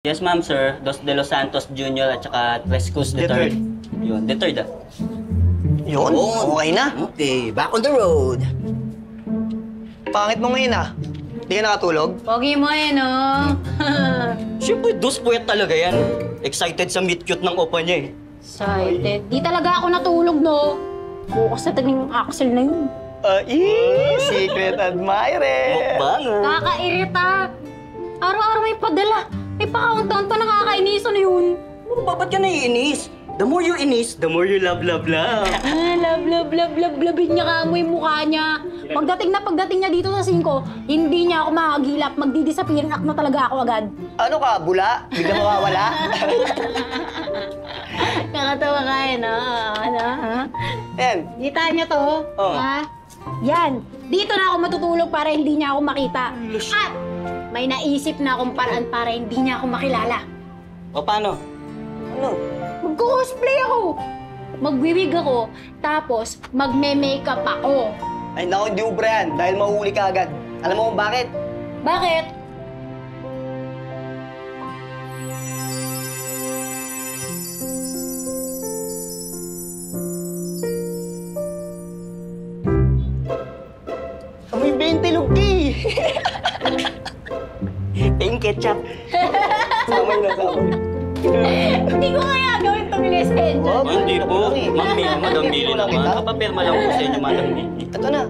Yes, ma'am, sir. Dos de los Santos Jr. at saka Tres Cruz the third. Yun, the third, ah. Yun, okay na. Okay, back on the road. Pangit mo ngayon ah. Di ka nakatulog? Pogi mo eh, no? Siyempre, dos puwet talaga yan. Excited sa meet cute ng opa niya, eh. Excited. Di talaga ako natulog, no? Bukas na taging axle na yun. Secret admirer. Mukbang, ah. Kakairita. Araw-araw may padala. May pa-countdown pa, nakakainis. Ano yun? Ano ba, ba't ka naiinis? The more you inis, the more you love. Labin niya ka mo yung mukha niya. Pagdating niya dito sa 5, hindi niya ako makagilap. Magdi-disappear act na talaga ako agad. Ano ka, bula? Bigla mawawala? Nakatawa ka eh, no? Ano, ha? Yan. Kita niyo to, Oo. ha? Yan. Dito na ako matutulog para hindi niya ako makita. At may naisip na akong paraan para hindi niya ako makilala. O, paano? Ano? Mag-cosplay ako. Magwiwig ako, tapos magme-makeup ako. Ay naku, di ubra yan. Dahil mahuhuli ka agad. Alam mo kung bakit? Bakit? Amoy 20 lugti. Pink ketchup. Samay na, samay. Hindi ko kaya gawin itong lesson. Oh, Hindi po. lang eh. Ma'am, Madam Mili Lang naman. kita. Kapapirma lang po sa inyo, Madam Mili. Ito na.